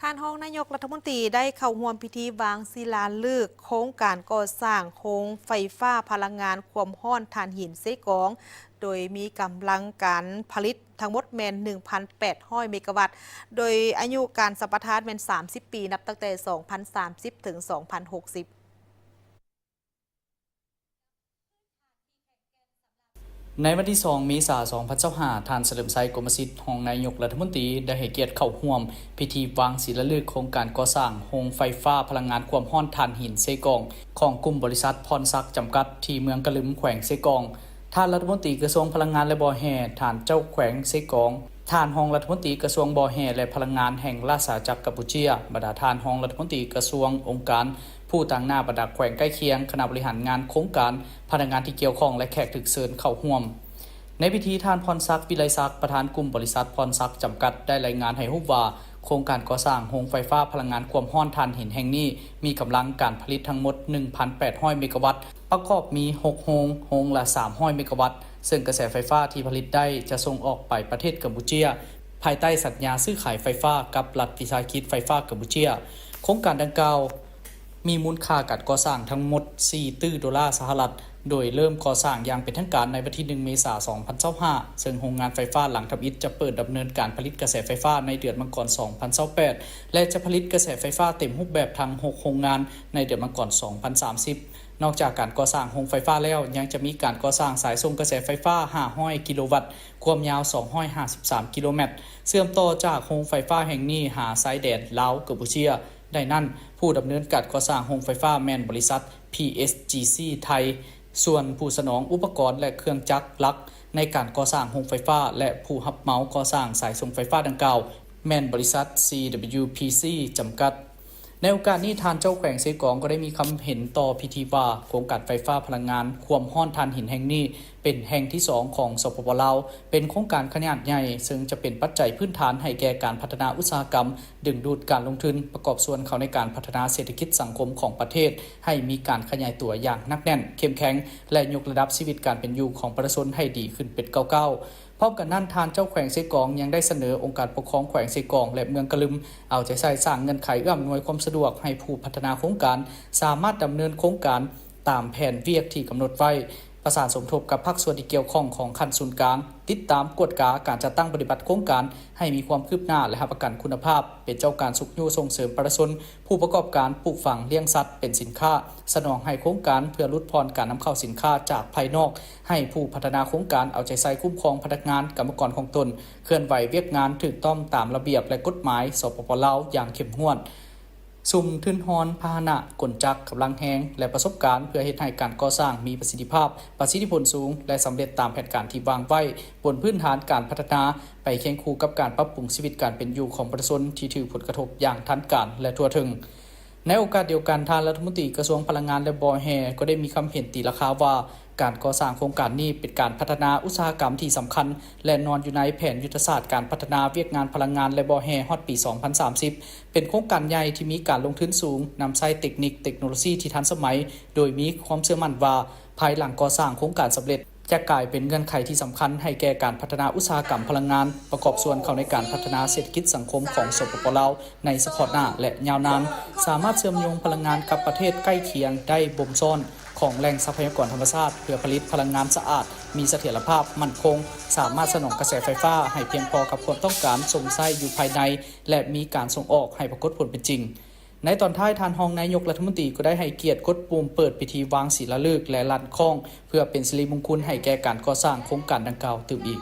ท่านรองนายกรัฐมนตรีได้เข้าร่วมพิธีวางศิลาฤกษ์โครงการก่อสร้างโครงไฟฟ้าพลังงานความร้อนถ่านหินเซกองโดยมีกำลังการผลิตทั้งหมดแมน 1,800 เมกะวัตต์โดยอายุการสัมปทานแมน 30 ปีนับตั้งแต่ 2030 ถึง 2060ในวันที่ 2 เมษายน 2025 ท่านเฉลิมชัย กมสิทธิ์ รองนายกรัฐมนตรีได้ให้เกียรติเข้าร่วมพิธีวางศิลาฤกษ์โครงการก่อสร้างโรงไฟฟ้าพลังงานความร้อนถ่านหินเซกองของกลุ่มบริษัทพรศักดิ์จำกัดที่เมืองกะลึมแขวงเซกองท่านรัฐมนตรีกระทรวงพลังงานและบ่อแห่ท่านเจ้าแขวงเซกองท่านรองรัฐมนตรีกระทรวงบ่อแห่และพลังงานแห่งราชอาณาจักรกัมพูชาบรรดาท่านรองรัฐมนตรีกระทรวงองค์การผู้ต่างหน้าบรรดาแขวงใกล้เคียงคณะบริหารงานโครงการพนักงานที่เกี่ยวข้องและแขกถึกเชิญเข้าร่วมในพิธีท่านพรศักดิ์ วิไลศักดิ์ ประธานกลุ่มบริษัทพรศักดิ์จำกัดได้รายงานให้รู้ว่าโครงการก่อสร้างโรงไฟฟ้าพลังงานความร้อนถ่านหินแห่งนี้มีกำลังการผลิตทั้งหมด 1,800 เมกะวัตต์ประกอบมี6โรงละ300 เมกะวัตต์ซึ่งกระแสไฟฟ้าที่ผลิตได้จะส่งออกไปประเทศกัมพูชาภายใต้สัญญาซื้อขายไฟฟ้ากับรัฐวิสาหกิจไฟฟ้ากัมพูชาโครงการดังกล่าวมีมูลค่าการก่อสร้างทั้งหมด$4 ตื้อโดยเริ่มก่อสร้างอย่างเป็นทางการในวันที่ 1 เมษายน 2025 ซึ่งโรงงานไฟฟ้าหลังทำอิฐจะเปิดดำเนินการผลิตกระแสไฟฟ้าในเดือนมกราคม 2028 และจะผลิตกระแสไฟฟ้าเต็มรูปแบบทั้ง 6 โรงงานในเดือนมกราคม 2030 นอกจากการก่อสร้างโรงไฟฟ้าแล้วยังจะมีการก่อสร้างสายส่งกระแสไฟฟ้า 500 กิโลวัตต์ความยาว 253 กิโลเมตรเชื่อมต่อจากโรงไฟฟ้าแห่งนี้หาชายแดนลาวกัมพูชาได้นั้นผู้ดำเนินการก่อสร้างโรงไฟฟ้าแม่นบริษัท PSGC ไทยส่วนผู้สนองอุปกรณ์และเครื่องจักรหลักในการก่อสร้างโรงไฟฟ้าและผู้รับเหมาก่อสร้างสายส่งไฟฟ้าดังกล่าวแม่นบริษัท CWPC จำกัดในโอกาสนี้ท่านเจ้าแขวงเซกองก็ได้มีคำเห็นต่อพิธีว่าโครงการไฟฟ้าพลังงานความร้อนถ่านหินแห่งนี้เป็นแห่งที่ 2 ของสปป.ลาวเป็นโครงการขนาดใหญ่ซึ่งจะเป็นปัจจัยพื้นฐานให้แก่การพัฒนาอุตสาหกรรมดึงดูดการลงทุนประกอบส่วนเข้าในการพัฒนาเศรษฐกิจสังคมของประเทศให้มีการขยายตัวอย่างหนักแน่นเข้มแข็งและยกระดับชีวิตการเป็นอยู่ของประชาชนให้ดีขึ้นเป็นก้าวพร้อมกันนั้นทานเจ้าแขวงเซกองยังได้เสนอองค์การปกครองแขวงเซกองและเมืองกะลึมเอาใจใส่สร้างเงื่อนไขเอื้ออำนวยความสะดวกให้ผู้พัฒนาโครงการสามารถดำเนินโครงการตามแผนเวียกที่กำหนดไว้ประสานสมทบกับภาคส่วนที่เกี่ยวข้องของขั้นศูนย์กลางติดตามกวดกาการจัดตั้งปฏิบัติโครงการให้มีความคืบหน้าและรับประกันคุณภาพเป็นเจ้าการสุขอยู่ส่งเสริมประชาชนผู้ประกอบการปลูกฝังเลี้ยงสัตว์เป็นสินค้าสนองให้โครงการเพื่อลดพรการนำเข้าสินค้าจากภายนอกให้ผู้พัฒนาโครงการเอาใจใส่คุ้มครองพนักงานกรรมกรของตนเคลื่อนไหวเวียกงานถูกต้องตามระเบียบและกฎหมายสปป.ลาวอย่างเข้มงวดซุ่มทึนฮอนพาหนะกลจักรกำลังแหงและประสบการณ์เพื่อเฮ็ดให้การก่อสร้างมีประสิทธิภาพประสิทธิผลสูงและสำเร็จตามแผนการที่วางไว้บนพื้นฐานการพัฒนาไปเคียงคู่กับการปรับปรุงชีวิตการเป็นอยู่ของประชาชนที่ถือผลกระทบอย่างทันการและทั่วถึงในโอกาสเดียวกันท่านรัฐมนตรีกระทรวงพลังงานและบ่อแห่ก็ได้มีคำเห็นตีราคาว่าการก่อสร้างโครงการนี้เป็นการพัฒนาอุตสาหกรรมที่สำคัญและนอนอยู่ในแผนยุทธศาสตร์การพัฒนาเวียกงานพลังงานและบ่อแห่ฮอดปี 2030 เป็นโครงการใหญ่ที่มีการลงทุนสูงนำใช้เทคโนโลยีที่ทันสมัยโดยมีความเชื่อมั่นว่าภายหลังก่อสร้างโครงการสำเร็จจะกลายเป็นเงื่อนไขที่สำคัญให้แก่การพัฒนาอุตสาหกรรมพลังงานประกอบส่วนเข้าในการพัฒนาเศรษฐกิจสังคมของสปป.ลาวในเฉพาะหน้าและยาวนานสามารถเชื่อมโยงพลังงานกับประเทศใกล้เคียงได้บ่มซ่อนของแหล่งทรัพยากรธรรมชาติเพื่อผลิตพลังงานสะอาดมีเสถียรภาพมั่นคงสามารถสนองกระแสไฟฟ้าให้เพียงพอกับความต้องการส่งใช้อยู่ภายในและมีการส่งออกให้ปรากฏผลเป็นจริงในตอนท้ายท่านรองนายกรัฐมนตรีก็ได้ให้เกียรติกดปุ่มเปิดพิธีวางศิลาฤกษ์และลั่นคล้องเพื่อเป็นสิริมงคลให้แก่การก่อสร้างโครงการดังกล่าวต่ออีก